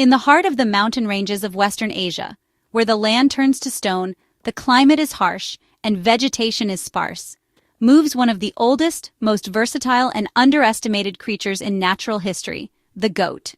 In the heart of the mountain ranges of Western Asia, where the land turns to stone, the climate is harsh, and vegetation is sparse, moves one of the oldest, most versatile, and underestimated creatures in natural history, the goat.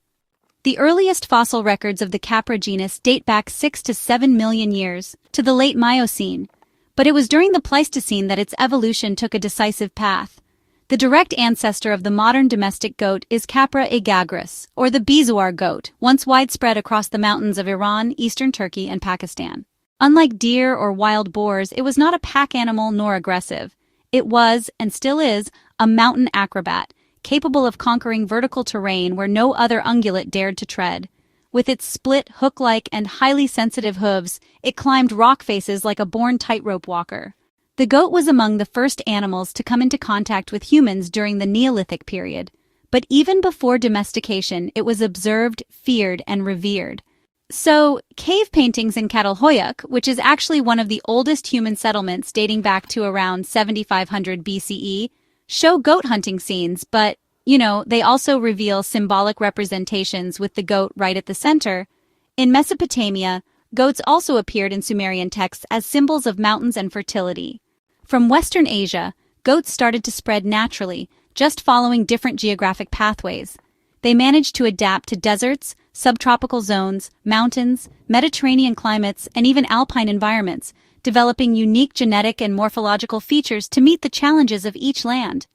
The earliest fossil records of the Capra genus date back 6 to 7 million years, to the late Miocene, but it was during the Pleistocene that its evolution took a decisive path. The direct ancestor of the modern domestic goat is Capra aegagrus, or the bezoar goat, once widespread across the mountains of Iran, eastern Turkey, and Pakistan. Unlike deer or wild boars, it was not a pack animal nor aggressive. It was, and still is, a mountain acrobat, capable of conquering vertical terrain where no other ungulate dared to tread. With its split, hook-like, and highly sensitive hooves, it climbed rock faces like a born tightrope walker. The goat was among the first animals to come into contact with humans during the Neolithic period, but even before domestication, it was observed, feared, and revered. So, cave paintings in Catalhoyuk, which is actually one of the oldest human settlements dating back to around 7500 BCE, show goat hunting scenes, but, they also reveal symbolic representations with the goat right at the center. In Mesopotamia, goats also appeared in Sumerian texts as symbols of mountains and fertility. From Western Asia, goats started to spread naturally, just following different geographic pathways. They managed to adapt to deserts, subtropical zones, mountains, Mediterranean climates, and even alpine environments, developing unique genetic and morphological features to meet the challenges of each land.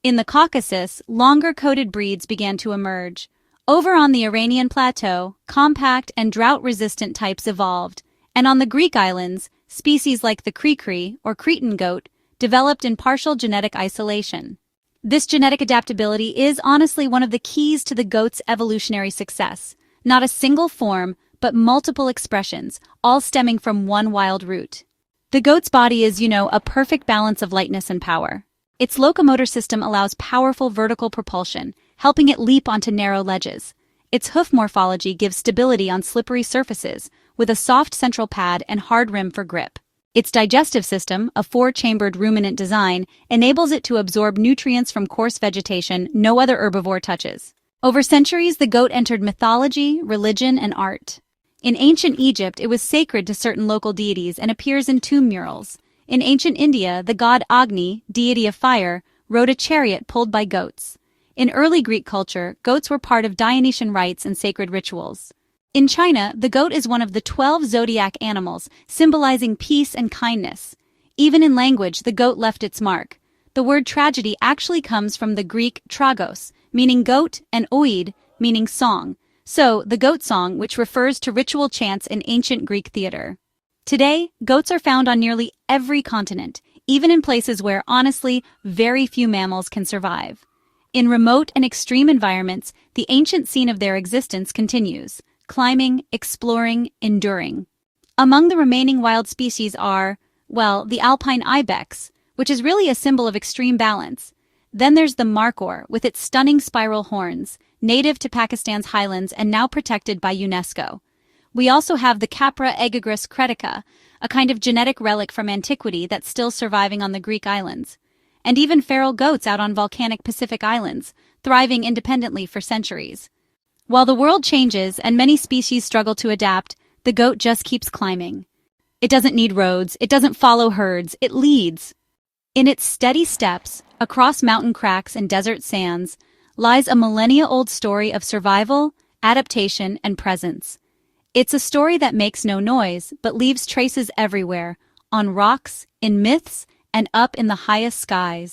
In the Caucasus, longer-coated breeds began to emerge. Over on the Iranian plateau, compact and drought-resistant types evolved, and on the Greek islands, species like the Kri-Kri, or Cretan goat, developed in partial genetic isolation. This genetic adaptability is honestly one of the keys to the goat's evolutionary success. Not a single form, but multiple expressions, all stemming from one wild root. The goat's body is, a perfect balance of lightness and power. Its locomotor system allows powerful vertical propulsion, helping it leap onto narrow ledges. Its hoof morphology gives stability on slippery surfaces, with a soft central pad and hard rim for grip. Its digestive system, a 4-chambered ruminant design, enables it to absorb nutrients from coarse vegetation no other herbivore touches. Over centuries, the goat entered mythology, religion, and art. In ancient Egypt, it was sacred to certain local deities and appears in tomb murals. In ancient India, the god Agni, deity of fire, rode a chariot pulled by goats. In early Greek culture, goats were part of Dionysian rites and sacred rituals. In China, the goat is one of the 12 zodiac animals, symbolizing peace and kindness. Even in language, the goat left its mark. The word tragedy actually comes from the Greek tragos, meaning goat, and oid, meaning song. So, the goat song, which refers to ritual chants in ancient Greek theater. Today, goats are found on nearly every continent, even in places where, honestly, very few mammals can survive. In remote and extreme environments, the ancient scene of their existence continues, climbing, exploring, enduring. Among the remaining wild species are, the alpine ibex, which is really a symbol of extreme balance. Then there's the markhor, with its stunning spiral horns, native to Pakistan's highlands and now protected by UNESCO. We also have the Capra aegagrus cretica, a kind of genetic relic from antiquity that's still surviving on the Greek islands. And even feral goats out on volcanic Pacific islands, thriving independently for centuries. While the world changes and many species struggle to adapt, the goat just keeps climbing. It doesn't need roads, it doesn't follow herds, it leads. In its steady steps, across mountain cracks and desert sands, lies a millennia-old story of survival, adaptation, and presence. It's a story that makes no noise, but leaves traces everywhere, on rocks, in myths, and up in the highest skies.